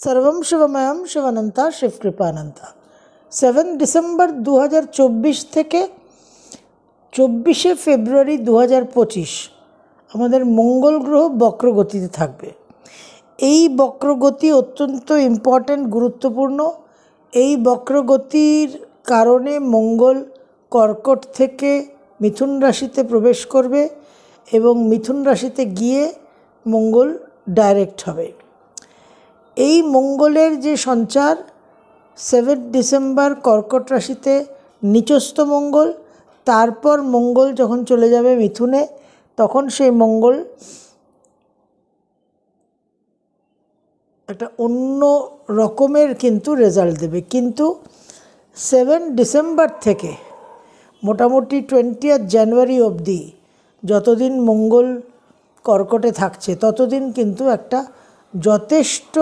सर्वम शिवमयम शिवानंता शिवकृपानंता। 7 ডিসেম্বর 2024 থেকে 24শে ফেব্রুয়ারি 2025 আমাদের মঙ্গল গ্রহ বক্রগতিতে থাকবে। এই বক্রগতি অত্যন্ত ইম্পর্ট্যান্ট, গুরুত্বপূর্ণ। এই বক্রগতির কারণে মঙ্গল কর্কট থেকে মিথুন রাশিতে প্রবেশ করবে এবং মিথুন রাশিতে গিয়ে মঙ্গল ডাইরেক্ট হবে। এই মঙ্গলের যে সঞ্চার, 7 ডিসেম্বর কর্কট রাশিতে নিচস্থ মঙ্গল, তারপর মঙ্গল যখন চলে যাবে মিথুনে, তখন সেই মঙ্গল একটা অন্য রকমের কিন্তু রেজাল্ট দেবে। কিন্তু 7 ডিসেম্বর থেকে মোটামুটি 20 জানুয়ারি অবধি যতদিন মঙ্গল কর্কটে থাকছে ততদিন কিন্তু একটা যথেষ্ট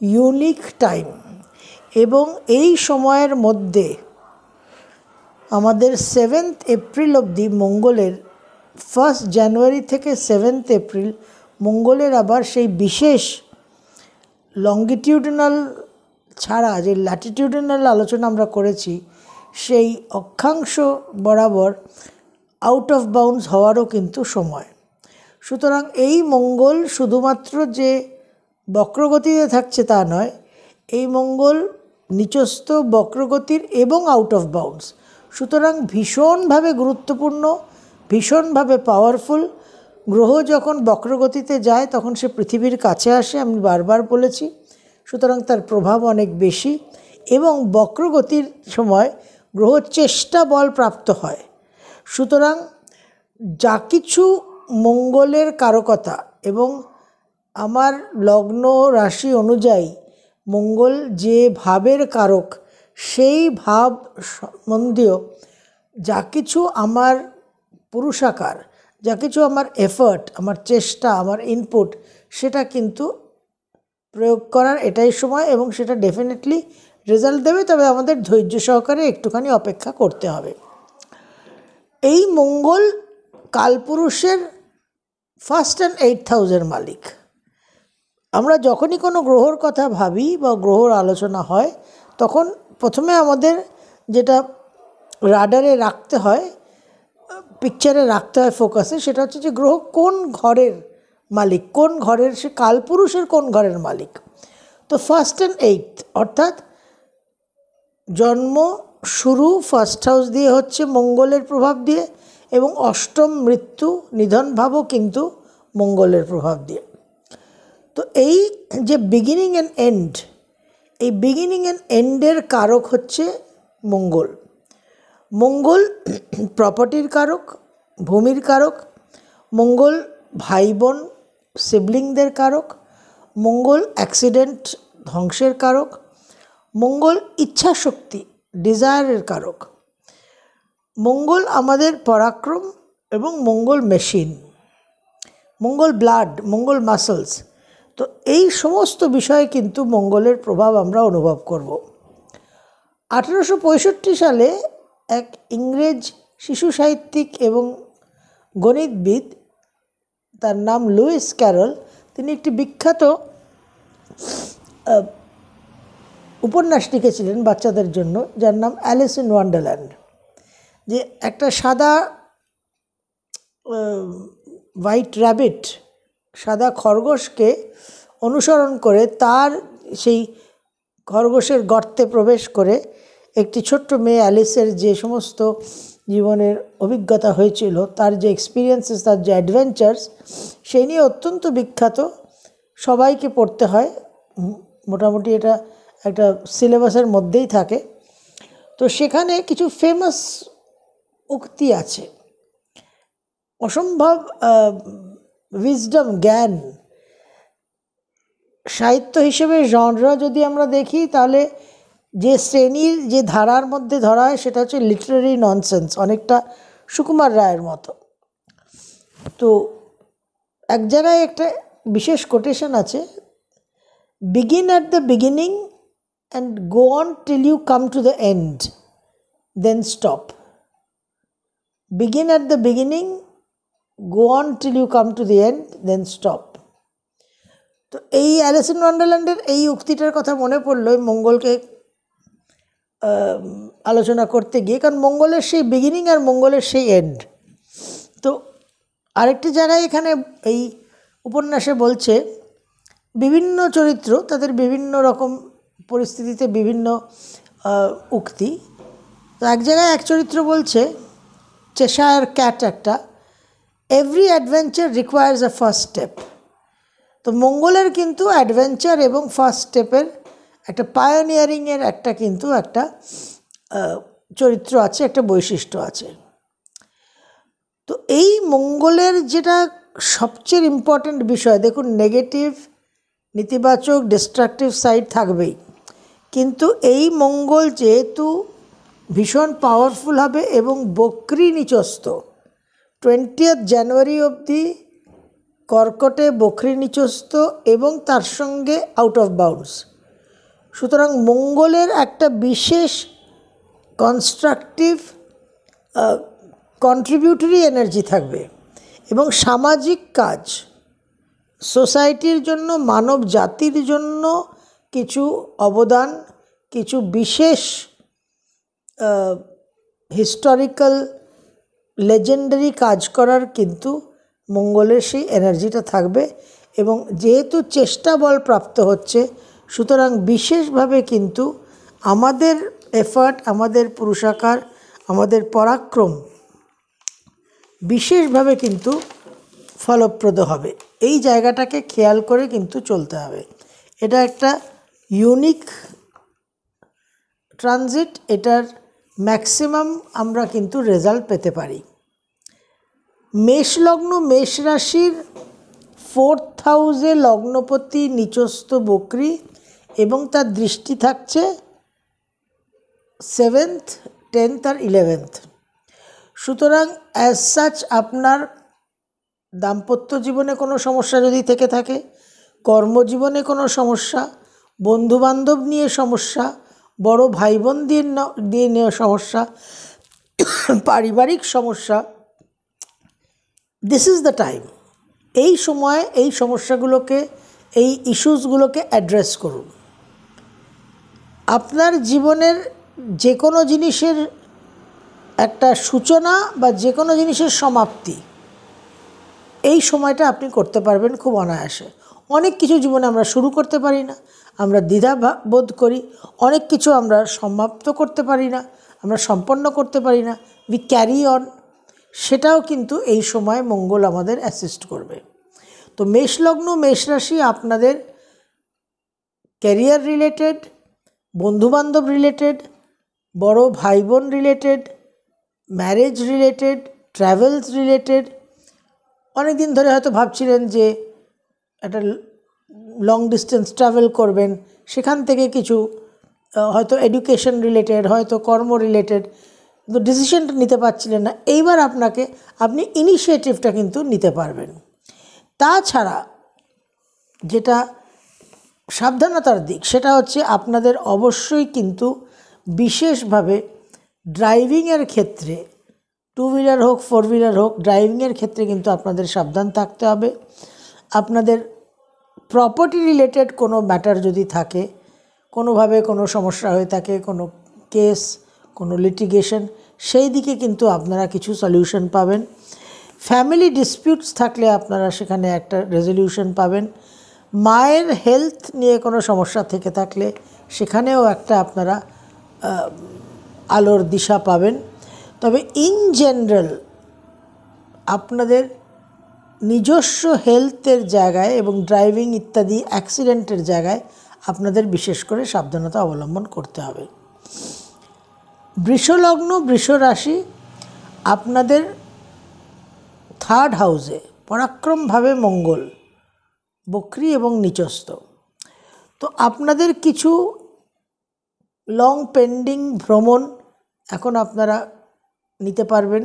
ইউনিক টাইম। এবং এই সময়ের মধ্যে আমাদের 7 এপ্রিল অবধি মঙ্গলের, 1 জানুয়ারি থেকে 7 এপ্রিল মঙ্গলের আবার সেই বিশেষ লঙ্গিটিউডিনাল ছাড়া যে ল্যাটিটিউডিনাল আলোচনা আমরা করেছি, সেই অক্ষাংশ বরাবর আউট অফ বাউন্ডস হওয়ারও কিন্তু সময়। সুতরাং এই মঙ্গল শুধুমাত্র যে বক্রগতিতে থাকছে তা নয়, এই মঙ্গল নিচস্থ, বক্রগতির এবং আউট অফ বাউন্ডস। সুতরাং ভীষণভাবে গুরুত্বপূর্ণ, ভীষণভাবে পাওয়ারফুল। গ্রহ যখন বক্রগতিতে যায় তখন সে পৃথিবীর কাছে আসে, আমি বারবার বলেছি। সুতরাং তার প্রভাব অনেক বেশি এবং বক্রগতির সময় গ্রহ চেষ্টা বল প্রাপ্ত হয়। সুতরাং যা কিছু মঙ্গলের কারকতা এবং আমার লগ্ন রাশি অনুযায়ী মঙ্গল যে ভাবের কারক, সেই ভাব সম্বন্ধীয় যা কিছু আমার পুরুষাকার, যা কিছু আমার এফর্ট, আমার চেষ্টা, আমার ইনপুট, সেটা কিন্তু প্রয়োগ করার এটাই সময় এবং সেটা ডেফিনেটলি রেজাল্ট দেবে। তবে আমাদের ধৈর্য সহকারে একটুখানি অপেক্ষা করতে হবে। এই মঙ্গল কালপুরুষের 1st and 8th হাউসের মালিক। আমরা যখনই কোনো গ্রহর কথা ভাবি বা গ্রহর আলোচনা হয়, তখন প্রথমে আমাদের যেটা রাডারে রাখতে হয়, পিকচারে রাখতে হয়, ফোকাসে, সেটা হচ্ছে যে গ্রহ কোন ঘরের মালিক, কোন ঘরের, সে কালপুরুষের কোন ঘরের মালিক। তো 1st and 8th অর্থাৎ জন্ম শুরু 1st হাউস দিয়ে হচ্ছে মঙ্গলের প্রভাব দিয়ে, এবং অষ্টম মৃত্যু নিধন ভাবও কিন্তু মঙ্গলের প্রভাব দিয়ে। তো এই যে বিগিনিং অ্যান্ড এন্ড, এই বিগিনিং অ্যান্ড এন্ডের কারক হচ্ছে মঙ্গল। মঙ্গল প্রপার্টির কারক, ভূমির কারক। মঙ্গল ভাই বোন, সিবলিংদের কারক। মঙ্গল অ্যাক্সিডেন্ট, ধ্বংসের কারক। মঙ্গল ইচ্ছাশক্তি, ডিজায়ারের কারক। মঙ্গল আমাদের পরাক্রম এবং মঙ্গল মেশিন। মঙ্গল ব্লাড, মঙ্গল মাসলস। তো এই সমস্ত বিষয়ে কিন্তু মঙ্গলের প্রভাব আমরা অনুভব করব। 1865 সালে এক ইংরেজ শিশু সাহিত্যিক এবং গণিতবিদ, তার নাম লুইস ক্যারল, তিনি একটি বিখ্যাত উপন্যাস লিখেছিলেন বাচ্চাদের জন্য, যার নাম অ্যালিস ইন ওয়ান্ডারল্যান্ড। যে একটা সাদা হোয়াইট র্যাবিট, সাদা খরগোশকে অনুসরণ করে, তার সেই খরগোশের গর্তে প্রবেশ করে একটি ছোট্ট মেয়ে অ্যালিসের যে সমস্ত জীবনের অভিজ্ঞতা হয়েছিল, তার যে এক্সপিরিয়েন্সেস, তার যে অ্যাডভেঞ্চার্স, সেই নিয়ে অত্যন্ত বিখ্যাত। সবাইকে পড়তে হয়, মোটামুটি এটা একটা সিলেবাসের মধ্যেই থাকে। তো সেখানে কিছু ফেমাস উক্তি আছে, অসম্ভব উইজডম, জ্ঞান। সাহিত্য হিসেবে জনরা যদি আমরা দেখি, তাহলে যে শ্রেণীর, যে ধারার মধ্যে ধরা হয়, সেটা হচ্ছে লিটারারি ননসেন্স, অনেকটা সুকুমার রায়ের মতো। তো এক জায়গায় একটা বিশেষ কোটেশন আছে, begin at the beginning and go on till you come to the end, then stop. Begin at the beginning, go on till you come to the end, then stop. তো এই অ্যালিস ইন ওয়ান্ডারল্যান্ডের এই উক্তিটার কথা মনে পড়লো মঙ্গলকে আলোচনা করতে গিয়ে, কারণ মঙ্গলের সেই বিগিনিং আর মঙ্গলের সেই এন্ড। তো আরেকটি জায়গায় এখানে এই উপন্যাসে বলছে বিভিন্ন চরিত্র তাদের বিভিন্ন রকম পরিস্থিতিতে বিভিন্ন উক্তি। তো এক জায়গায় এক চরিত্র বলছে, চেশায়ার ক্যাট একটা, every adventure requires a first step. তো মঙ্গলের কিন্তু অ্যাডভেঞ্চার এবং ফার্স্ট স্টেপের একটা পায়োনিয়ারিংয়ের একটা কিন্তু একটা চরিত্র আছে, একটা বৈশিষ্ট্য আছে। তো এই মঙ্গলের যেটা সবচেয়ে ইম্পর্ট্যান্ট বিষয়, দেখুন নেগেটিভ, নেতিবাচক, ডিস্ট্রাকটিভ সাইড থাকবেই, কিন্তু এই মঙ্গল যেহেতু ভীষণ পাওয়ারফুল হবে এবং বক্রি নিচস্থ, 20th জানুয়ারি অবধি কর্কটে বক্রি নিচস্থ এবং তার সঙ্গে আউট অফ বাউন্ডস। সুতরাং মঙ্গলের একটা বিশেষ কনস্ট্রাকটিভ কন্ট্রিবিউটরি এনার্জি থাকবে এবং সামাজিক কাজ, সোসাইটির জন্য, মানব জাতির জন্য কিছু অবদান, কিছু বিশেষ হিস্টোরিক্যাল লেজেন্ডারি কাজ করার কিন্তু মঙ্গলের সেই এনার্জিটা থাকবে। এবং যেহেতু চেষ্টা বল প্রাপ্ত হচ্ছে, সুতরাং বিশেষভাবে কিন্তু আমাদের এফার্ট, আমাদের পুরুষাকার, আমাদের পরাক্রম বিশেষভাবে কিন্তু ফলপ্রদ হবে। এই জায়গাটাকে খেয়াল করে কিন্তু চলতে হবে। এটা একটা ইউনিক ট্রানজিট, এটার ম্যাক্সিমাম আমরা কিন্তু রেজাল্ট পেতে পারি। মেষ লগ্ন, মেষ রাশির 4th হাউসে লগ্নপতি নিচস্থ বক্রী এবং তার দৃষ্টি থাকছে 7th, 10th আর 11th। সুতরাং অ্যাজ সাচ আপনার দাম্পত্য জীবনে কোনো সমস্যা যদি থেকে থাকে, কর্মজীবনে কোনো সমস্যা, বন্ধুবান্ধব নিয়ে সমস্যা, বড় ভাই বোন দিয়ে নিয়ে সমস্যা, পারিবারিক সমস্যা, দিস ইজ দ্য টাইম। এই সময় এই সমস্যাগুলোকে, এই ইস্যুসগুলোকে অ্যাড্রেস করুন। আপনার জীবনের যে কোনো জিনিসের একটা সূচনা বা যে কোনো জিনিসের সমাপ্তি এই সময়টা আপনি করতে পারবেন খুব অনায়াসে। অনেক কিছু জীবনে আমরা শুরু করতে পারি না, আমরা দ্বিধা বোধ করি, অনেক কিছু আমরা সমাপ্ত করতে পারি না, আমরা সম্পন্ন করতে পারি না, উই ক্যারি অন। সেটাও কিন্তু এই সময় মঙ্গল আমাদের অ্যাসিস্ট করবে। তো মেষ লগ্ন, মেষ রাশি আপনাদের ক্যারিয়ার রিলেটেড, বন্ধুবান্ধব রিলেটেড, বড় ভাই বোন related, marriage related, travels related. অনেক দিন ধরে হয়তো ভাবছিলেন যে একটা লং ডিস্টেন্স ট্রাভেল করবেন, সেখান থেকে কিছু হয়তো এডুকেশন রিলেটেড, হয়তো কর্ম রিলেটেড, কিন্তু ডিসিশনটা নিতে পারছিলেন না। এইবার আপনি ইনিশিয়েটিভটা কিন্তু নিতে পারবেন। তাছাড়া যেটা সাবধানতার দিক, সেটা হচ্ছে আপনাদের অবশ্যই কিন্তু বিশেষভাবে ড্রাইভিংয়ের ক্ষেত্রে, 2 হুইলার হোক 4 হুইলার হোক, ড্রাইভিংয়ের ক্ষেত্রে কিন্তু আপনাদের সাবধান থাকতে হবে। আপনাদের প্রপার্টি রিলেটেড কোনো ম্যাটার যদি থাকে, কোনোভাবে কোনো সমস্যা হয়ে থাকে, কোনো কেস, কোনো লিটিগেশন, সেই দিকে কিন্তু আপনারা কিছু সলিউশন পাবেন। ফ্যামিলি ডিসপিউটস থাকলে আপনারা সেখানে একটা রেজলিউশন পাবেন। মায়ের হেলথ নিয়ে কোনো সমস্যা থেকে থাকলে সেখানেও একটা আপনারা আলোর দিশা পাবেন। তবে ইন জেনারেল আপনাদের নিজস্ব হেলথের জায়গায় এবং ড্রাইভিং ইত্যাদি অ্যাক্সিডেন্টের জায়গায় আপনাদের বিশেষ করে সাবধানতা অবলম্বন করতে হবে। বৃষলগ্ন, বৃষ রাশি আপনাদের 3rd হাউসে পরাক্রমভাবে মঙ্গল বক্রী এবং নিচস্থ। তো আপনাদের কিছু লং পেন্ডিং ভ্রমণ এখন আপনারা নিতে পারবেন,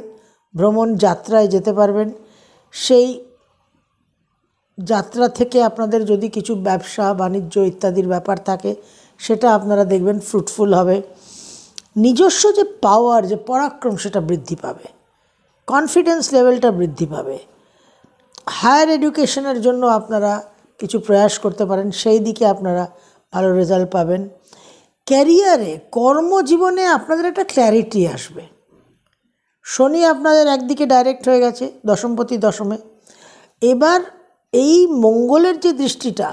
ভ্রমণ যাত্রায় যেতে পারবেন। সেই যাত্রা থেকে আপনাদের যদি কিছু ব্যবসা বাণিজ্য ইত্যাদির ব্যাপার থাকে, সেটা আপনারা দেখবেন ফ্রুটফুল হবে। নিজস্ব যে পাওয়ার, যে পরাক্রম, সেটা বৃদ্ধি পাবে, কনফিডেন্স লেভেলটা বৃদ্ধি পাবে। হায়ার এডুকেশনের জন্য আপনারা কিছু প্রয়াস করতে পারেন, সেই দিকে আপনারা ভালো রেজাল্ট পাবেন। ক্যারিয়ারে, কর্মজীবনে আপনাদের একটা ক্ল্যারিটি আসবে। শনি আপনাদের একদিকে ডাইরেক্ট হয়ে গেছে, দশমপতি দশমে। এবার এই মঙ্গলের যে দৃষ্টিটা,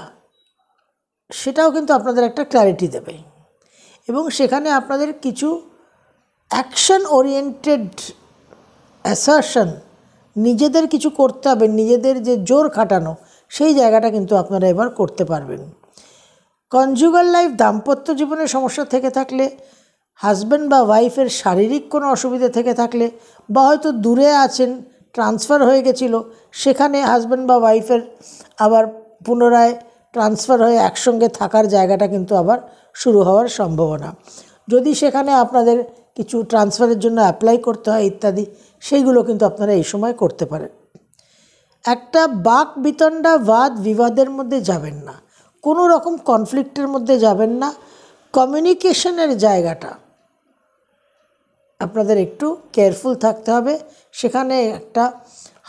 সেটাও কিন্তু আপনাদের একটা ক্ল্যারিটি দেবে, এবং সেখানে আপনাদের কিছু অ্যাকশন ওরিয়েন্টেড অ্যাসারশন, নিজেদের কিছু করতে হবে, নিজেদের যে জোর খাটানো, সেই জায়গাটা কিন্তু আপনারা এবার করতে পারবেন। কনজুগাল লাইফ, দাম্পত্য জীবনের সমস্যা থেকে থাকলে, হাজব্যান্ড বা ওয়াইফের শারীরিক কোনো অসুবিধা থেকে থাকলে, বা হয়তো দূরে আছেন, ট্রান্সফার হয়ে গেছিলো, সেখানে হাজব্যান্ড বা ওয়াইফের আবার পুনরায় ট্রান্সফার হয়ে একসঙ্গে থাকার জায়গাটা কিন্তু আবার শুরু হওয়ার সম্ভাবনা। যদি সেখানে আপনাদের কিছু ট্রান্সফারের জন্য অ্যাপ্লাই করতে হয় ইত্যাদি, সেইগুলো কিন্তু আপনারা এই সময় করতে পারেন। একটা বাক বিতণ্ডা, বাদ বিবাদের মধ্যে যাবেন না, কোনো রকম কনফ্লিক্টের মধ্যে যাবেন না। কমিউনিকেশনের জায়গাটা আপনাদের একটু কেয়ারফুল থাকতে হবে, সেখানে একটা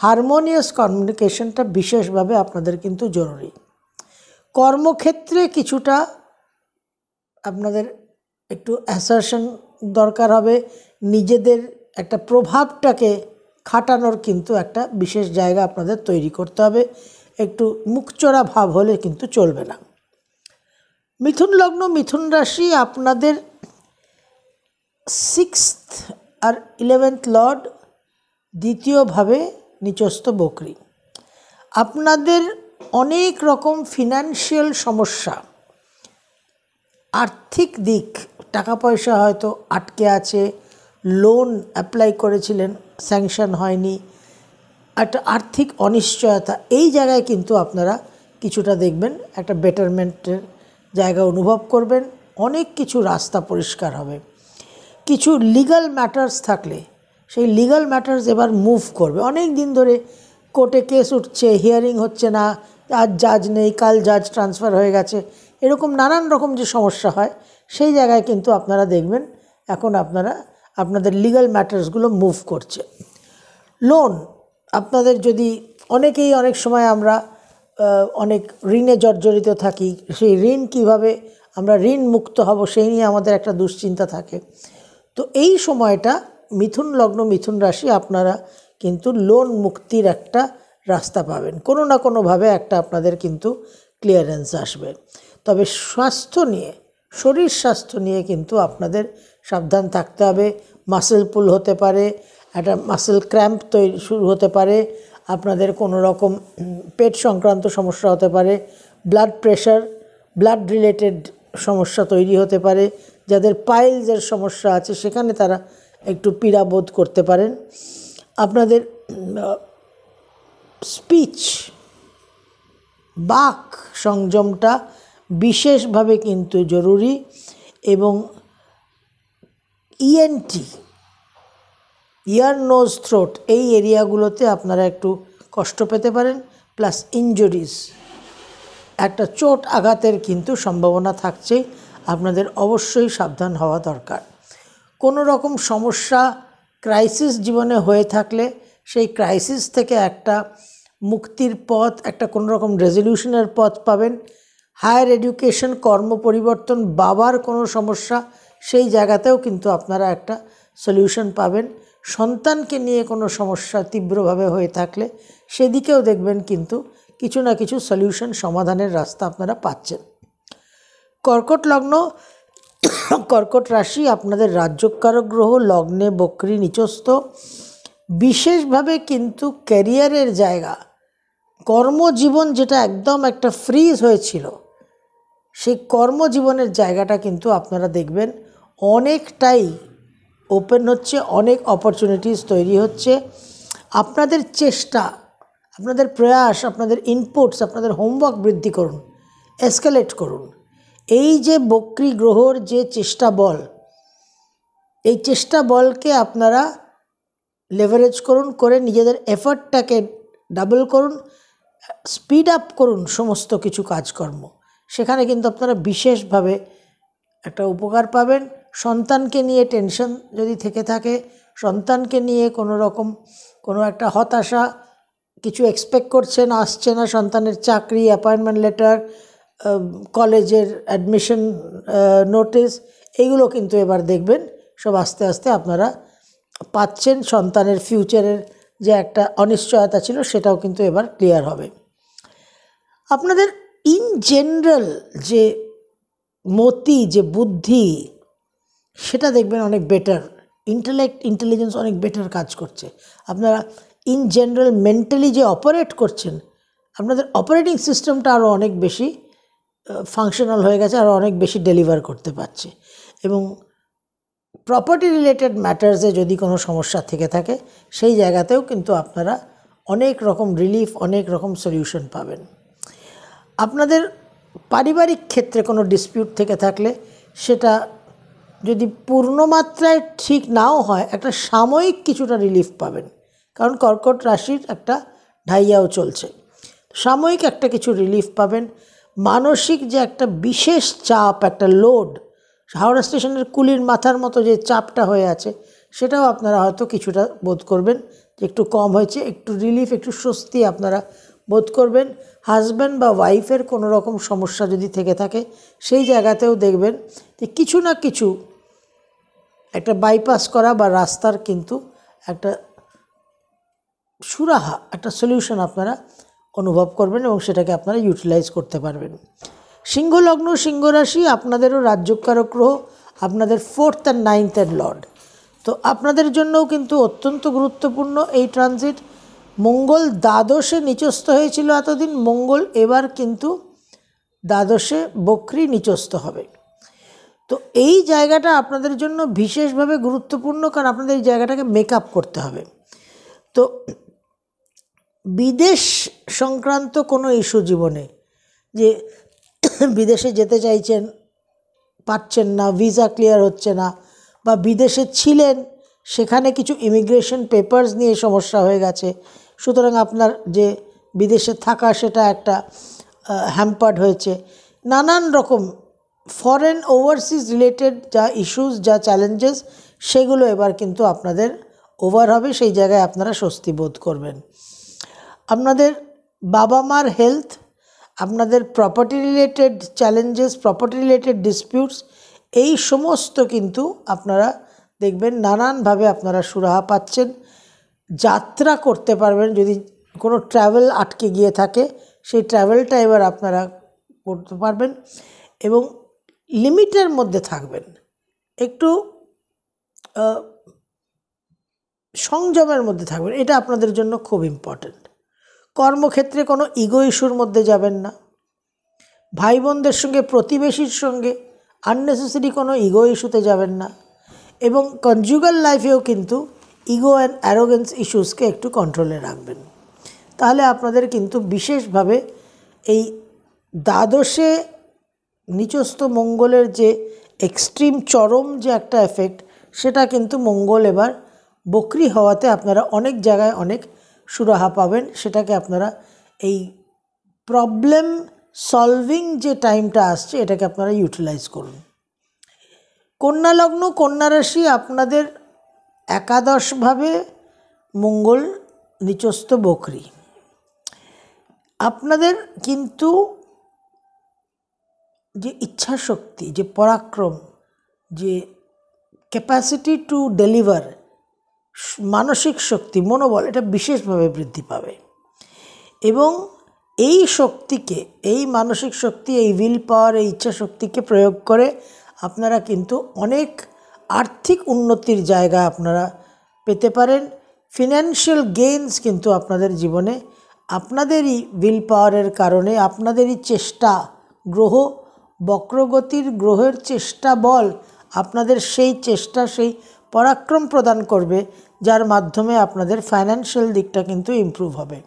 হারমোনিয়াস কমিউনিকেশনটা বিশেষভাবে আপনাদের কিন্তু জরুরি। কর্মক্ষেত্রে কিছুটা আপনাদের একটু অ্যাসারশন দরকার হবে, নিজেদের একটা প্রভাবটাকে খাটানোর কিন্তু একটা বিশেষ জায়গা আপনাদের তৈরি করতে হবে, একটু মুখচোরা ভাব হলে কিন্তু চলবে না। মিথুন লগ্ন, মিথুন রাশি, আপনাদের 6th আর 11th লর্ড দ্বিতীয়ভাবে নিচস্থ বকরি। আপনাদের অনেক রকম ফিনান্সিয়াল সমস্যা, আর্থিক দিক, টাকা পয়সা হয়তো আটকে আছে, লোন অ্যাপ্লাই করেছিলেন, স্যাংশন হয়নি, একটা আর্থিক অনিশ্চয়তা, এই জায়গায় কিন্তু আপনারা কিছুটা দেখবেন একটা বেটারমেন্টের জায়গা অনুভব করবেন, অনেক কিছু রাস্তা পরিষ্কার হবে। কিছু লিগ্যাল ম্যাটার্স থাকলে সেই লিগ্যাল ম্যাটার্স এবার মুভ করবে। অনেক দিন ধরে কোর্টে কেস উঠছে, হিয়ারিং হচ্ছে না, আজ জাজ নেই, কাল জাজ ট্রান্সফার হয়ে গেছে, এরকম নানান রকম যে সমস্যা হয়, সেই জায়গায় কিন্তু আপনারা দেখবেন এখন আপনাদের লিগ্যাল ম্যাটার্সগুলো মুভ করছে। লোন, আপনাদের যদি অনেক সময় আমরা অনেক ঋণে জর্জরিত থাকি, সেই ঋণ কিভাবে আমরা ঋণ মুক্ত হব, সেই নিয়ে আমাদের একটা দুশ্চিন্তা থাকে। তো এই সময়টা মিথুন লগ্ন, মিথুন রাশি, আপনারা কিন্তু লোন মুক্তির একটা রাস্তা পাবেন, কোনো না কোনোভাবে একটা আপনাদের কিন্তু ক্লিয়ারেন্স আসবে। তবে স্বাস্থ্য নিয়ে, শরীর স্বাস্থ্য নিয়ে কিন্তু আপনাদের সাবধান থাকতে হবে। মাসেল পুল হতে পারে, একটা মাসেল ক্র্যাম্প শুরু হতে পারে, আপনাদের কোনো রকম পেট সংক্রান্ত সমস্যা হতে পারে, ব্লাড প্রেশার, ব্লাড রিলেটেড সমস্যা তৈরি হতে পারে। যাদের পাইলসের সমস্যা আছে সেখানে তারা একটু পীড়া বোধ করতে পারেন। আপনাদের স্পিচ, বাক সংযমটা বিশেষভাবে কিন্তু জরুরি, এবং ইএনটি, ইয়ার নোজ থ্রোট, এই এরিয়াগুলোতে আপনারা একটু কষ্ট পেতে পারেন, প্লাস ইনজুরিজ, একটা চোট আঘাতের কিন্তু সম্ভাবনা থাকছে, আপনাদের অবশ্যই সাবধান হওয়া দরকার। কোনো রকম সমস্যা, ক্রাইসিস জীবনে হয়ে থাকলে সেই ক্রাইসিস থেকে একটা মুক্তির পথ, একটা কোনো রকম রেজলিউশনের পথ পাবেন। হায়ার এডুকেশন, কর্ম পরিবর্তন, বাবার কোনো সমস্যা, সেই জায়গাতেও কিন্তু আপনারা একটা সলিউশন পাবেন। সন্তানকে নিয়ে কোনো সমস্যা তীব্রভাবে হয়ে থাকলে সেদিকেও দেখবেন কিন্তু কিছু না কিছু সলিউশন, সমাধানের রাস্তা আপনারা পাচ্ছেন। কর্কট লগ্ন, কর্কট রাশি, আপনাদের রাজ্যকারক গ্রহ লগ্নে বক্রী নিচস্থ, বিশেষভাবে কিন্তু ক্যারিয়ারের জায়গা, কর্মজীবন যেটা একদম একটা ফ্রিজ হয়েছিল, সেই কর্মজীবনের জায়গাটা কিন্তু আপনারা দেখবেন অনেকটাই ওপেন হচ্ছে, অনেক অপরচুনিটিস তৈরি হচ্ছে। আপনাদের চেষ্টা, আপনাদের প্রয়াস, আপনাদের ইনপুটস, আপনাদের হোমওয়ার্ক বৃদ্ধি করুন, এসকেলেট করুন। এই যে বক্রী গ্রহর যে চেষ্টা বল, এই চেষ্টা বলকে আপনারা লেভারেজ করুন, করে নিজেদের এফর্টটাকে ডাবল করুন, স্পিড আপ করুন সমস্ত কিছু কাজকর্ম, সেখানে কিন্তু আপনারা বিশেষভাবে একটা উপকার পাবেন। সন্তানকে নিয়ে টেনশন যদি থেকে থাকে, সন্তানকে নিয়ে কোনো রকম কোনো একটা হতাশা কিছু এক্সপেক্ট করছেন, আসছে না, সন্তানের চাকরি, অ্যাপয়েন্টমেন্ট লেটার, কলেজের অ্যাডমিশন নোটিশ, এইগুলো কিন্তু এবার দেখবেন সব আস্তে আস্তে আপনারা পাচ্ছেন। সন্তানের ফিউচারের যে একটা অনিশ্চয়তা ছিল সেটাও কিন্তু এবার ক্লিয়ার হবে। আপনাদের ইন জেনারেল যে মতি, যে বুদ্ধি, সেটা দেখবেন অনেক বেটার, ইন্টেলিজেন্স অনেক বেটার কাজ করছে। আপনারা ইন জেনারেল মেন্টালি যে অপারেট করছেন, আপনাদের অপারেটিং সিস্টেমটা আরও অনেক বেশি ফাংশনাল হয়ে গেছে, আরও অনেক বেশি ডেলিভার করতে পারছে। এবং প্রপার্টি রিলেটেড ম্যাটার্সে যদি কোনো সমস্যা থেকে থাকে, সেই জায়গাতেও কিন্তু আপনারা অনেক রকম রিলিফ, অনেক রকম সলিউশন পাবেন। আপনাদের পারিবারিক ক্ষেত্রে কোনো ডিসপিউট থেকে থাকলে সেটা যদি পূর্ণমাত্রায় ঠিক নাও হয়, একটা সাময়িক কিছুটা রিলিফ পাবেন, কারণ কর্কট রাশির একটা ঢাইয়াও চলছে। সাময়িক একটা কিছু রিলিফ পাবেন। মানসিক যে একটা বিশেষ চাপ, একটা লোড, হাওড়া স্টেশনের কুলির মাথার মতো যে চাপটা হয়ে আছে, সেটাও আপনারা হয়তো কিছুটা বোধ করবেন যে একটু কম হয়েছে, একটু রিলিফ, একটু স্বস্তি আপনারা বোধ করবেন। হাজব্যান্ড বা ওয়াইফের কোনো রকম সমস্যা যদি থেকে থাকে, সেই জায়গাতেও দেখবেন যে কিছু না কিছু একটা বাইপাস করা বা রাস্তার কিন্তু একটা সুরাহা, একটা সলিউশন আপনারা অনুভব করবেন এবং সেটাকে আপনারা ইউটিলাইজ করতে পারবেন। সিংহ লগ্ন, সিংহ রাশি, আপনাদেরও রাজ্যকারক গ্রহ, আপনাদের 4th and 9th লর্ড। তো আপনাদের জন্যও কিন্তু অত্যন্ত গুরুত্বপূর্ণ এই ট্রানজিট। মঙ্গল দ্বাদশে নিচস্থ হয়েছিল এতদিন, মঙ্গল এবার কিন্তু দ্বাদশে বক্রী নিচস্থ হবে। তো এই জায়গাটা আপনাদের জন্য বিশেষভাবে গুরুত্বপূর্ণ, কারণ আপনাদের এই জায়গাটাকে মেকআপ করতে হবে। তো বিদেশ সংক্রান্ত কোনো ইস্যু জীবনে, যে বিদেশে যেতে চাইছেন, পাচ্ছেন না, ভিসা ক্লিয়ার হচ্ছে না, বা বিদেশে ছিলেন, সেখানে কিছু ইমিগ্রেশন পেপারস নিয়ে সমস্যা হয়ে গেছে, সুতরাং আপনার যে বিদেশে থাকা সেটা একটা হ্যাম্পার্ড হয়েছে। নানান রকম ফরেন ওভারসিজ রিলেটেড যা ইস্যুস, যা চ্যালেঞ্জেস, সেগুলো এবার কিন্তু আপনাদের ওভার হবে, সেই জায়গায় আপনারা স্বস্তি বোধ করবেন। আপনাদের বাবা মার হেলথ, আপনাদের property related challenges, property related disputes, এই সমস্ত কিন্তু আপনারা দেখবেন নানানভাবে আপনারা সুরাহা পাচ্ছেন। যাত্রা করতে পারবেন, যদি কোনো ট্রাভেল আটকে গিয়ে থাকে সেই ট্রাভেলটা এবার আপনারা করতে পারবেন এবং লিমিটের মধ্যে থাকবেন, একটু সংযমের মধ্যে থাকবেন, এটা আপনাদের জন্য খুব ইম্পর্ট্যান্ট। কর্মক্ষেত্রে কোনো ইগো ইস্যুর মধ্যে যাবেন না। ভাই বোনদের সঙ্গে, প্রতিবেশীর সঙ্গে আননেসেসারি কোনো ইগো ইস্যুতে যাবেন না। এবং কনজুগাল লাইফেও কিন্তু ইগো অ্যান্ড অ্যারোগেন্স ইস্যুসকে একটু কন্ট্রোলে রাখবেন। তাহলে আপনাদের কিন্তু বিশেষভাবে এই দ্বাদশে নিচস্থ মঙ্গলের যে এক্সট্রিম চরম যে একটা এফেক্ট, সেটা কিন্তু মঙ্গল এবার বক্রী হওয়াতে আপনারা অনেক জায়গায় অনেক সুরাহা পাবেন। সেটাকে আপনারা এই প্রবলেম সলভিং যে টাইমটা আসছে, এটাকে আপনারা ইউটিলাইজ করুন। কন্যা লগ্ন, কন্যা রাশি, আপনাদের একাদশভাবে মঙ্গল নিচস্থ বক্রী। আপনাদের কিন্তু যে ইচ্ছা শক্তি, যে পরাক্রম, যে ক্যাপাসিটি টু ডেলিভার, মানসিক শক্তি, মনোবল, এটা বিশেষভাবে বৃদ্ধি পাবে। এবং এই শক্তিকে, এই মানসিক শক্তি, এই উইল পাওয়ার, এই ইচ্ছা শক্তিকে প্রয়োগ করে আপনারা কিন্তু অনেক আর্থিক উন্নতির জায়গা আপনারা পেতে পারেন। ফিনান্সিয়াল গেইনস কিন্তু আপনাদের জীবনে আপনাদেরই উইল পাওয়ারের কারণে, আপনাদেরই চেষ্টা, গ্রহ বক্রগতির গ্রহের চেষ্টা বল আপনাদের সেই চেষ্টা, সেই পরাক্রম প্রদান করবে, যার মাধ্যমে আপনাদের ফাইন্যান্সিয়াল দিকটা কিন্তু ইমপ্রুভ হবে।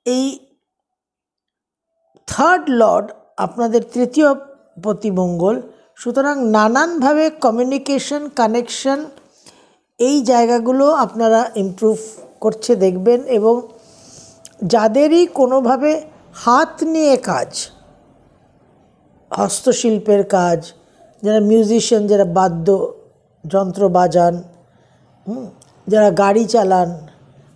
এই থার্ড লর্ড আপনাদের তৃতীয় পতি মঙ্গল, সুতরাং নানানভাবে কমিউনিকেশন, কানেকশন, এই জায়গাগুলো আপনারা ইমপ্রুভ করছে দেখবেন। এবং যাদেরই কোনোভাবে হাত নিয়ে কাজ, হস্তশিল্পের কাজ, যারা মিউজিশিয়ান, যারা বাদ্য যন্ত্র বাজান, যারা গাড়ি চালান,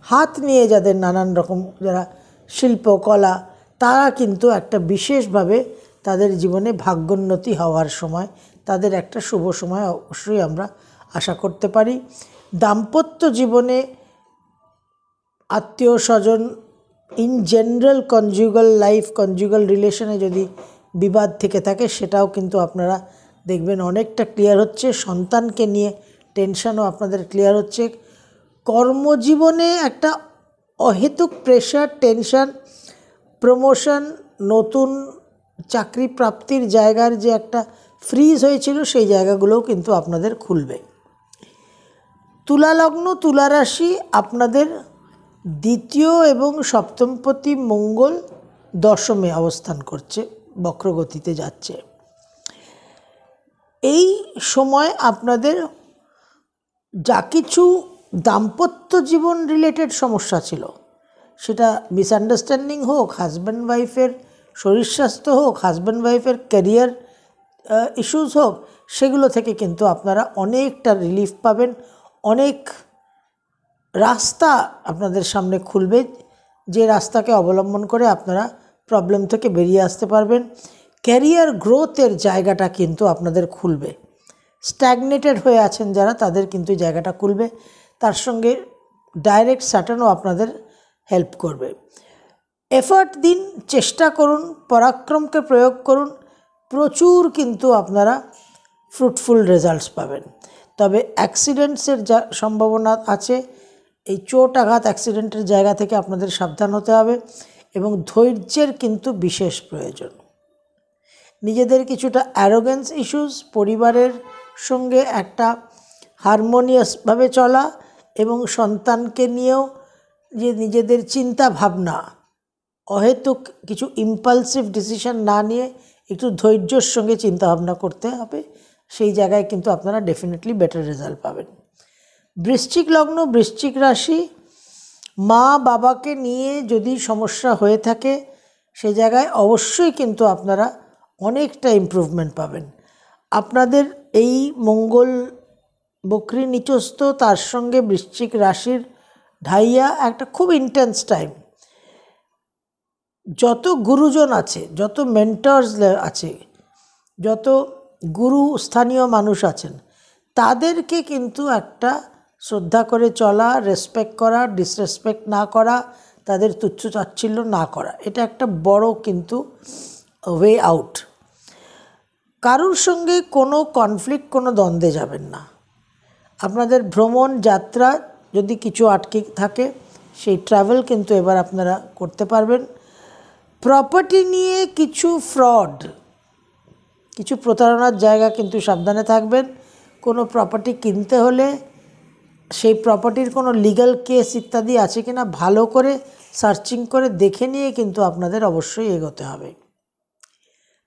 হাত নিয়ে যাদের নানান রকম যারা শিল্প কলা, তারা কিন্তু একটা বিশেষভাবে তাদের জীবনে ভাগ্যোন্নতি হওয়ার সময়, তাদের একটা শুভ সময় অবশ্যই আমরা আশা করতে পারি। দাম্পত্য জীবনে আত্মীয় স্বজন, in general conjugal life, conjugal রিলেশনে যদি বিবাদ থেকে থাকে, সেটাও কিন্তু আপনারা দেখবেন অনেকটা ক্লিয়ার হচ্ছে। সন্তানকে নিয়ে টেনশনও আপনাদের ক্লিয়ার হচ্ছে। কর্মজীবনে একটা অহেতুক প্রেশার, টেনশন, প্রমোশন, নতুন চাকরি প্রাপ্তির জায়গার যে একটা ফ্রিজ হয়েছিল, সেই জায়গাগুলোও কিন্তু আপনাদের খুলবে। তুলা লগ্ন, তুলা রাশি, আপনাদের দ্বিতীয় এবং সপ্তমপতি মঙ্গল দশমে অবস্থান করছে, বক্রগতিতে যাচ্ছে। এই সময় আপনাদের যা কিছু দাম্পত্য জীবন রিলেটেড সমস্যা ছিল, সেটা মিসআন্ডারস্ট্যান্ডিং হোক, হাজব্যান্ড ওয়াইফের শরীর স্বাস্থ্য হোক, হাজব্যান্ড ওয়াইফের ক্যারিয়ার ইস্যুস হোক, সেগুলো থেকে কিন্তু আপনারা অনেকটা রিলিফ পাবেন। অনেক রাস্তা আপনাদের সামনে খুলবে, যে রাস্তাকে অবলম্বন করে আপনারা প্রবলেম থেকে বেরিয়ে আসতে পারবেন। ক্যারিয়ার গ্রোথের জায়গাটা কিন্তু আপনাদের খুলবে। স্ট্যাগনেটেড হয়ে আছেন যারা, তাদের কিন্তু জায়গাটা খুলবে। তার সঙ্গে ডাইরেক্ট স্যাটার্নও আপনাদের হেল্প করবে। এফর্ট দিন, চেষ্টা করুন, পরাক্রমকে প্রয়োগ করুন, প্রচুর কিন্তু আপনারা ফ্রুটফুল রেজাল্টস পাবেন। তবে অ্যাক্সিডেন্টসের যা সম্ভাবনা আছে, এই চোট আঘাত অ্যাক্সিডেন্টের জায়গা থেকে আপনাদের সাবধান হতে হবে এবং ধৈর্যের কিন্তু বিশেষ প্রয়োজন। নিজেদের কিছুটা অ্যারোগেন্স ইস্যুস, পরিবারের সঙ্গে একটা হারমোনিয়াসভাবে চলা এবং সন্তানকে নিয়েও যে নিজেদের চিন্তা ভাবনা, অহেতুক কিছু ইম্পালসিভ ডিসিশন না নিয়ে একটু ধৈর্যের সঙ্গে চিন্তাভাবনা করতে হবে। সেই জায়গায় কিন্তু আপনারা ডেফিনেটলি বেটার রেজাল্ট পাবেন। বৃশ্চিক লগ্ন, বৃশ্চিক রাশি, মা বাবাকে নিয়ে যদি সমস্যা হয়ে থাকে, সে জায়গায় অবশ্যই কিন্তু আপনারা অনেকটা ইমপ্রুভমেন্ট পাবেন। আপনাদের এই মঙ্গল বক্রী নিচস্থ, তার সঙ্গে বৃশ্চিক রাশির ঢাইয়া একটা খুব ইন্টেন্স টাইম। যত গুরুজন আছে, যত মেন্টরস আছে, যত গুরু স্থানীয় মানুষ আছেন, তাদেরকে কিন্তু একটা শ্রদ্ধা করে চলা, রেসপেক্ট করা, ডিসরেসপেক্ট না করা, তাদের তুচ্ছ তাচ্ছিল্য না করা, এটা একটা বড় কিন্তু ওয়ে আউট। কারুর সঙ্গে কোনো কনফ্লিক্ট, কোনো দ্বন্দ্বে যাবেন না। আপনাদের ভ্রমণ যাত্রা যদি কিছু আটকে থাকে, সেই ট্রাভেল কিন্তু এবার আপনারা করতে পারবেন। প্রপার্টি নিয়ে কিছু ফ্রড, কিছু প্রতারণার জায়গা কিন্তু সাবধানে থাকবেন। কোনো প্রপার্টি কিনতে হলে সেই প্রপার্টির কোনো লিগ্যাল কেস ইত্যাদি আছে কিনা ভালো করে সার্চিং করে দেখে নিয়ে কিন্তু আপনাদের অবশ্যই এগোতে হবে।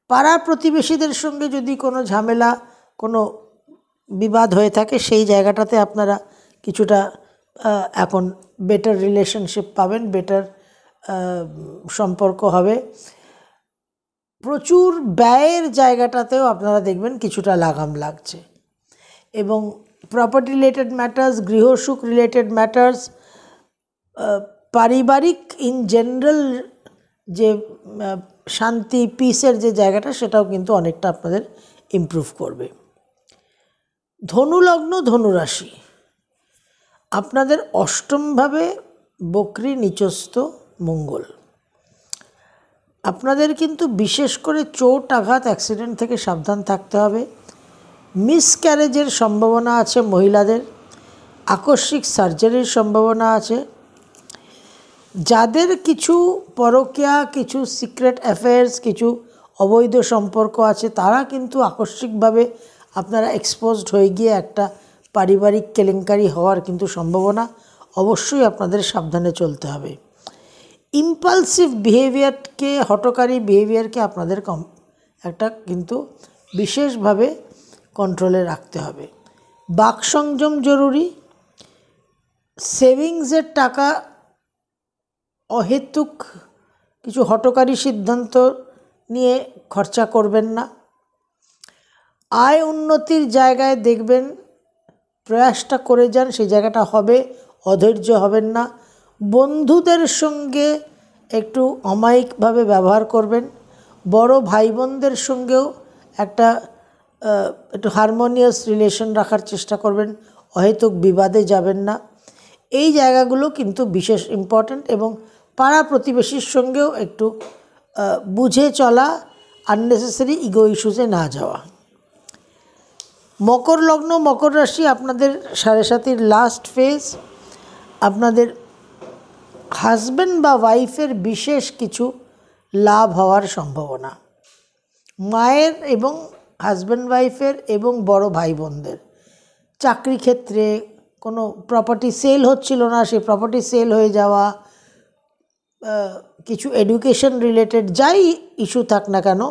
পাড়া প্রতিবেশীদের সঙ্গে যদি কোনো ঝামেলা, কোনো বিবাদ হয়ে থাকে, সেই জায়গাটাতে আপনারা কিছুটা এখন বেটার রিলেশনশিপ পাবেন, বেটার সম্পর্ক হবে। প্রচুর ব্যয়ের জায়গাটাতেও আপনারা দেখবেন কিছুটা লাগাম লাগছে। এবং প্রপার্টি রিলেটেড ম্যাটার্স, গৃহসুখ রিলেটেড ম্যাটার্স, পারিবারিক ইন জেনারেল যে শান্তি, পিসের যে জায়গাটা, সেটাও কিন্তু অনেকটা আপনাদের ইমপ্রুভ করবে। ধনু লগ্ন, ধনু রাশি, আপনাদের অষ্টমভাবে বক্রী নিচস্থ মঙ্গল। আপনাদের কিন্তু বিশেষ করে চোট আঘাত অ্যাক্সিডেন্ট থেকে সাবধান থাকতে হবে। মিসক্যারেজের সম্ভাবনা আছে মহিলাদের, আকস্মিক সার্জারির সম্ভাবনা আছে। যাদের কিছু পরকীয়া, কিছু সিক্রেট অ্যাফেয়ার্স, কিছু অবৈধ সম্পর্ক আছে, তারা কিন্তু আকস্মিকভাবে আপনারা এক্সপোজড হয়ে গিয়ে একটা পারিবারিক কেলেঙ্কারি হওয়ার কিন্তু সম্ভাবনা, অবশ্যই আপনাদের সাবধানে চলতে হবে। ইম্পালসিভ বিহেভিয়ারকে, হঠকারী বিহেভিয়ারকে আপনাদের একটা কিন্তু বিশেষভাবে কন্ট্রোলে রাখতে হবে। বাক সংযম জরুরি। সেভিংসের টাকা অহেতুক কিছু হঠকারী সিদ্ধান্ত নিয়ে খরচা করবেন না। আয় উন্নতির জায়গায় দেখবেন প্রয়াসটা করে যান, সেই জায়গাটা হবে, অধৈর্য হবেন না। বন্ধুদের সঙ্গে একটু অমায়িকভাবে ব্যবহার করবেন। বড় ভাই বোনদের সঙ্গেও একটু হারমোনিয়াস রিলেশন রাখার চেষ্টা করবেন, অহেতুক বিবাদে যাবেন না। এই জায়গাগুলো কিন্তু বিশেষ ইম্পর্ট্যান্ট। এবং পাড়া প্রতিবেশীর সঙ্গেও একটু বুঝে চলা, আননেসেসারি ইগো ইস্যুসে না যাওয়া। মকর লগ্ন, মকর রাশি, আপনাদের 7.5 লাস্ট ফেজ। আপনাদের হাজব্যান্ড বা ওয়াইফের বিশেষ কিছু লাভ হওয়ার সম্ভাবনা, মায়ের এবং হাজব্যান্ড ওয়াইফের এবং বড় ভাই বোনদের। চাকরি ক্ষেত্রে কোনো প্রপার্টি সেল হচ্ছিল না, সেই প্রপার্টি সেল হয়ে যাওয়া, কিছু এডুকেশন রিলেটেড যাই ইস্যু থাক না কেন,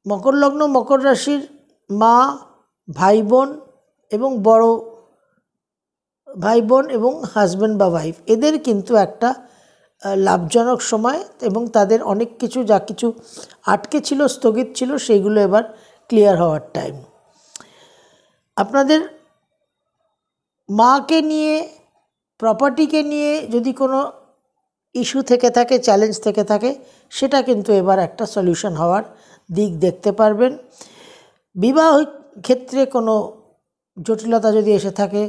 মকর লগ্ন মকর রাশির মা, ভাই বোন এবং বড় ভাই বোন এবং হাজব্যান্ড বা ওয়াইফ, এদের কিন্তু একটা লাভজনক সময়। এবং তাদের অনেক কিছু যা কিছু আটকে ছিল, স্থগিত ছিল, সেইগুলো এবার ক্লিয়ার হওয়ার টাইম। আপনাদের মাকে নিয়ে, প্রপার্টিকে নিয়ে যদি কোনো ইস্যু থেকে থাকে, চ্যালেঞ্জ থেকে থাকে, সেটা কিন্তু এবার একটা সলিউশন হওয়ার দিক দেখতে পারবেন। বিবাহ ক্ষেত্রে কোনো জটিলতা যদি এসে থাকে,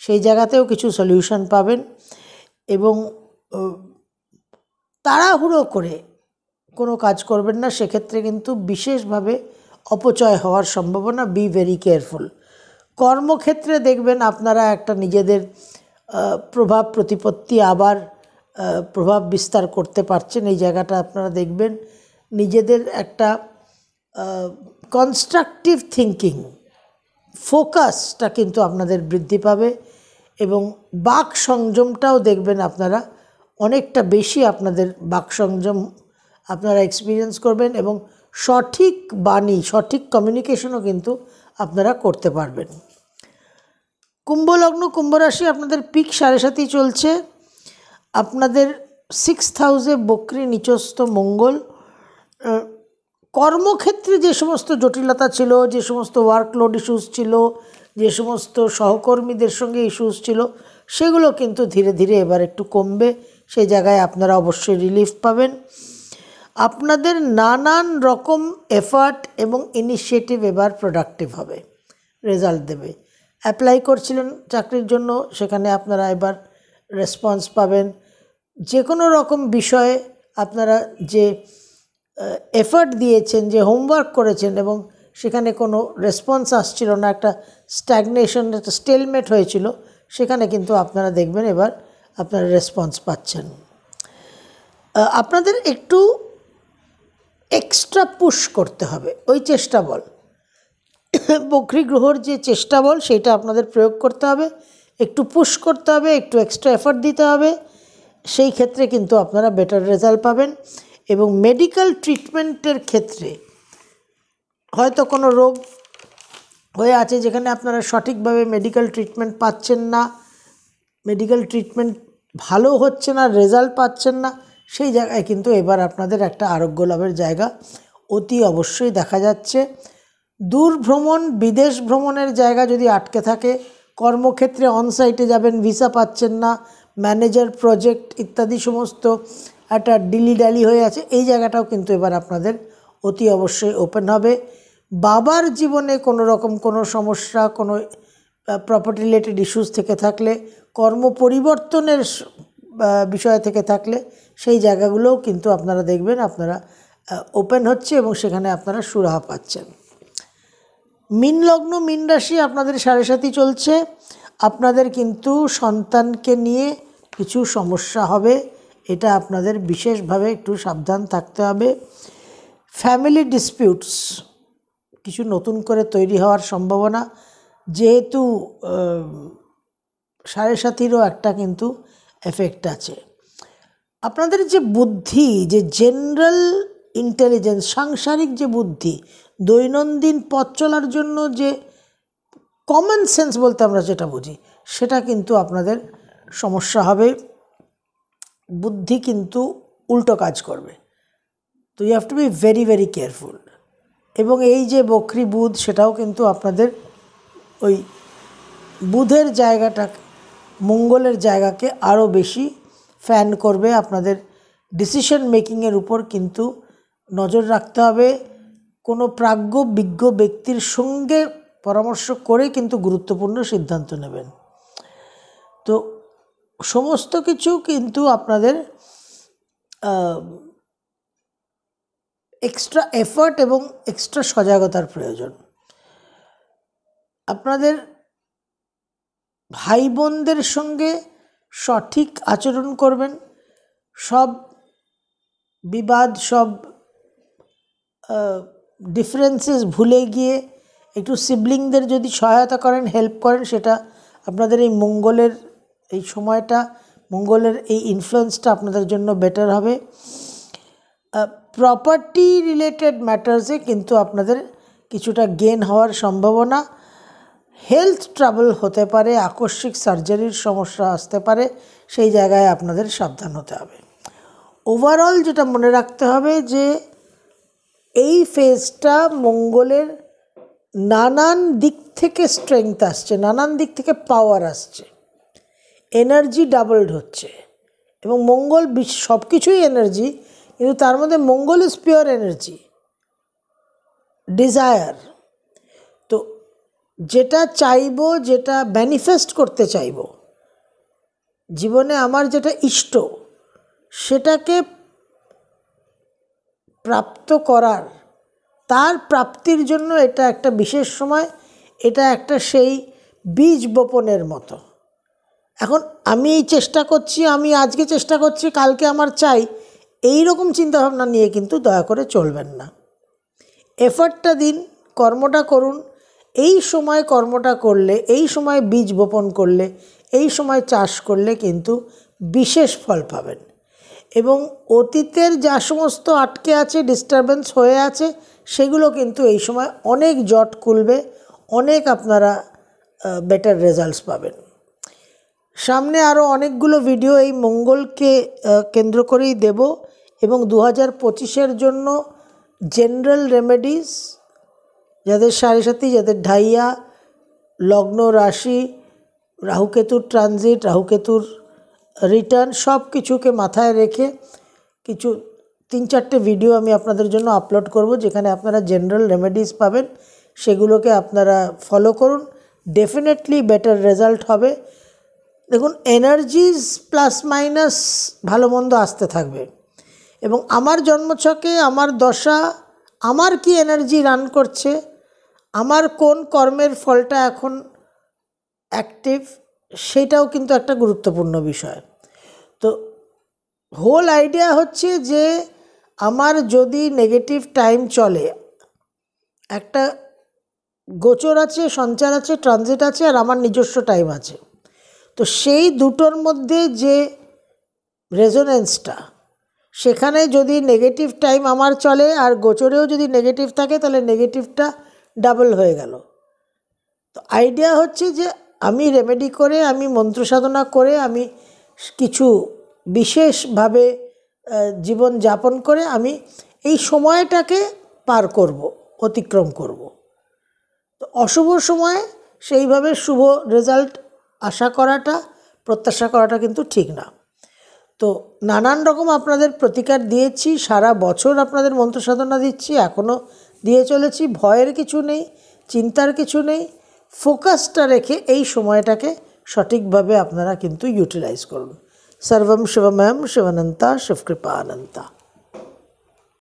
সেই জায়গাতেও কিছু সলিউশন পাবেন। এবং তাড়াহুড়ো করে কোনো কাজ করবেন না, সেক্ষেত্রে কিন্তু বিশেষভাবে অপচয় হওয়ার সম্ভাবনা। Be very careful. কর্মক্ষেত্রে দেখবেন আপনারা একটা নিজেদের প্রভাব প্রতিপত্তি আবার প্রভাব বিস্তার করতে পারছেন। এই জায়গাটা আপনারা দেখবেন নিজেদের একটা কনস্ট্রাকটিভ থিঙ্কিং, ফোকাসটা কিন্তু আপনাদের বৃদ্ধি পাবে। এবং বাক সংযমটাও দেখবেন আপনারা অনেকটা বেশি, আপনাদের বাক সংযম আপনারা এক্সপিরিয়েন্স করবেন। এবং সঠিক বাণী, সঠিক কমিউনিকেশনও কিন্তু আপনারা করতে পারবেন। কুম্ভ লগ্ন কুম্ভ রাশি, আপনাদের পিক 7.5 চলছে। আপনাদের 6th হাউসে বক্রী নিচস্থ মঙ্গল। কর্মক্ষেত্রে যে সমস্ত জটিলতা ছিল, যে সমস্ত ওয়ার্কলোড ইস্যুস ছিল, যে সমস্ত সহকর্মীদের সঙ্গে ইস্যুস ছিল, সেগুলো কিন্তু ধীরে ধীরে এবার একটু কমবে। সেই জায়গায় আপনারা অবশ্যই রিলিফ পাবেন। আপনাদের নানান রকম এফার্ট এবং ইনিশিয়েটিভ এবার প্রোডাক্টিভ হবে, রেজাল্ট দেবে। অ্যাপ্লাই করছিলেন চাকরির জন্য, সেখানে আপনারা এবার রেসপন্স পাবেন। যে কোনো রকম বিষয়ে আপনারা যে এফার্ট দিয়েছেন, যে হোমওয়ার্ক করেছেন এবং সেখানে কোনো রেসপন্স আসছিল না, একটা স্ট্যাগনেশন, একটা স্টেলমেট হয়েছিল, সেখানে কিন্তু আপনারা দেখবেন এবার আপনারা রেসপন্স পাচ্ছেন। আপনাদের একটু এক্সট্রা পুশ করতে হবে, ওই চেষ্টা বল, বক্রী গ্রহর যে চেষ্টা বল, সেইটা আপনাদের প্রয়োগ করতে হবে, একটু পুশ করতে হবে, একটু এক্সট্রা এফর্ট দিতে হবে। সেই ক্ষেত্রে কিন্তু আপনারা বেটার রেজাল্ট পাবেন। এবং মেডিকেল ট্রিটমেন্টের ক্ষেত্রে হয়তো কোনো রোগ হয়ে আছে যেখানে আপনারা সঠিকভাবে মেডিকেল ট্রিটমেন্ট পাচ্ছেন না, মেডিকেল ট্রিটমেন্ট ভালো হচ্ছে না, রেজাল্ট পাচ্ছেন না, সেই জায়গায় কিন্তু এবার আপনাদের একটা আরোগ্য লাভের জায়গা অতি অবশ্যই দেখা যাচ্ছে। দূর ভ্রমণ, বিদেশ ভ্রমণের জায়গা যদি আটকে থাকে, কর্মক্ষেত্রে অনসাইটে যাবেন, ভিসা পাচ্ছেন না, ম্যানেজার প্রজেক্ট ইত্যাদি সমস্ত একটা ডিলিডালি হয়ে আছে, এই জায়গাটাও কিন্তু এবার আপনাদের অতি অবশ্যই ওপেন হবে। বাবার জীবনে কোনো রকম কোনো সমস্যা, কোনো প্রপার্টি রিলেটেড ইস্যুস থেকে থাকলে, কর্ম পরিবর্তনের বিষয় থেকে থাকলে, সেই জায়গাগুলোও কিন্তু আপনারা দেখবেন আপনারা ওপেন হচ্ছে এবং সেখানে আপনারা সুরাহা পাচ্ছেন। মীন লগ্ন মীন রাশি, আপনাদের 7.5 চলছে। আপনাদের কিন্তু সন্তানকে নিয়ে কিছু সমস্যা হবে, এটা আপনাদের বিশেষভাবে একটু সাবধান থাকতে হবে। ফ্যামিলি ডিসপিউটস কিছু নতুন করে তৈরি হওয়ার সম্ভাবনা, যেহেতু 7.5-ও একটা কিন্তু এফেক্ট আছে। আপনাদের যে বুদ্ধি, যে জেনারেল ইন্টেলিজেন্স, সাংসারিক যে বুদ্ধি, দৈনন্দিন পথ চলার জন্য যে কমন সেন্স বলতে আমরা যেটা বুঝি, সেটা কিন্তু আপনাদের সমস্যা হবে। বুদ্ধি কিন্তু উল্টো কাজ করবে, তো you have to be very very careful. এবং এই যে বক্রী বুধ, সেটাও কিন্তু আপনাদের ওই বুধের জায়গাটা, মঙ্গলের জায়গাকে আরও বেশি ফ্যান করবে। আপনাদের ডিসিশন মেকিংয়ের উপর কিন্তু নজর রাখতে হবে। কোনো প্রাজ্ঞ বিজ্ঞ ব্যক্তির সঙ্গে পরামর্শ করে কিন্তু গুরুত্বপূর্ণ সিদ্ধান্ত নেবেন। তো সমস্ত কিছু কিন্তু আপনাদের এক্সট্রা এফর্ট এবং এক্সট্রা সজাগতার প্রয়োজন। আপনাদের ভাই বোনদের সঙ্গে সঠিক আচরণ করবেন। সব বিবাদ, সব ডিফারেন্সেস ভুলে গিয়ে একটু সিবলিংদের যদি সহায়তা করেন, হেল্প করেন, সেটা আপনাদের এই মঙ্গলের এই সময়টা, মঙ্গলের এই ইনফ্লুয়েন্সটা আপনাদের জন্য বেটার হবে। প্রপার্টি রিলেটেড ম্যাটার্সে কিন্তু আপনাদের কিছুটা গেন হওয়ার সম্ভাবনা। হেলথ ট্রাবল হতে পারে, আকস্মিক সার্জারির সমস্যা আসতে পারে, সেই জায়গায় আপনাদের সাবধান হতে হবে। ওভারঅল যেটা মনে রাখতে হবে যে এই ফেজটা মঙ্গলের নানান দিক থেকে স্ট্রেংথ আসছে, নানান দিক থেকে পাওয়ার আসছে, এনার্জি ডাবলড হচ্ছে। এবং মঙ্গল সব কিছুই এনার্জি, কিন্তু তার মধ্যে মঙ্গল ইজ পিওর এনার্জি, ডিজায়ার। তো যেটা চাইবো, যেটা ম্যানিফেস্ট করতে চাইবো জীবনে, আমার যেটা ইষ্ট, সেটাকে প্রাপ্ত করার, তার প্রাপ্তির জন্য এটা একটা বিশেষ সময়, এটা একটা সেই বীজ বপনের মতো। এখন আমি এই চেষ্টা করছি, আমি আজকে চেষ্টা করছি, কালকে আমার চাই, এই রকম চিন্তাভাবনা নিয়ে কিন্তু দয়া করে চলবেন না। এফর্টটা দিন, কর্মটা করুন। এই সময় কর্মটা করলে, এই সময় বীজ বপন করলে, এই সময় চাষ করলে কিন্তু বিশেষ ফল পাবেন। এবং অতীতের যা সমস্ত আটকে আছে, ডিস্টারবেন্স হয়ে আছে, সেগুলো কিন্তু এই সময় অনেক জট খুলবে, অনেক আপনারা বেটার রেজাল্টস পাবেন। সামনে আরও অনেকগুলো ভিডিও এই মঙ্গলকে কেন্দ্র করেই দেব। এবং 2025-এর জন্য জেনারেল রেমেডিস, যাদের সাড়ে-সাতি, যাদের ঢাইয়া, লগ্ন রাশি, রাহুকেতুর ট্রানজিট, রাহুকেতুর রিটার্ন, সব কিছুকে মাথায় রেখে কিছু 3-4টে ভিডিও আমি আপনাদের জন্য আপলোড করব, যেখানে আপনারা জেনারেল রেমেডিস পাবেন। সেগুলোকে আপনারা ফলো করুন, ডেফিনেটলি বেটার রেজাল্ট হবে। দেখুন, এনার্জিজ প্লাস মাইনাস ভালো মন্দ আসতে থাকবে। এবং আমার জন্মছকে, আমার দশা, আমার কি এনার্জি রান করছে, আমার কোন কর্মের ফলটা এখন অ্যাক্টিভ, সেটাও কিন্তু একটা গুরুত্বপূর্ণ বিষয়। তো হোল আইডিয়া হচ্ছে যে আমার যদি নেগেটিভ টাইম চলে, একটা গোচর আছে, সঞ্চার আছে, ট্রানজিট আছে, আর আমার নিজস্ব টাইম আছে। তো সেই দুটোর মধ্যে যে রেজোনেন্সটা, সেখানে যদি নেগেটিভ টাইম আমার চলে আর গোচরেও যদি নেগেটিভ থাকে, তাহলে নেগেটিভটা ডাবল হয়ে গেল। তো আইডিয়া হচ্ছে যে আমি রেমেডি করে, আমি মন্ত্র সাধনা করে, আমি কিছু বিশেষভাবে জীবন যাপন করে আমি এই সময়টাকে পার করব, অতিক্রম করব। তো অশুভ সময়ে সেইভাবে শুভ রেজাল্ট আশা করাটা, প্রত্যাশা করাটা কিন্তু ঠিক না। তো নানান রকম আপনাদের প্রতিকার দিয়েছি, সারা বছর আপনাদের মন্ত্র সাধনা দিচ্ছি, এখনও দিয়ে চলেছি। ভয়ের কিছু নেই, চিন্তার কিছু নেই। ফোকাসটা রেখে এই সময়টাকে সঠিকভাবে আপনারা কিন্তু ইউটিলাইজ করুন। সর্বম শিবময়ম শিবানন্তা শিবকৃপানন্তা।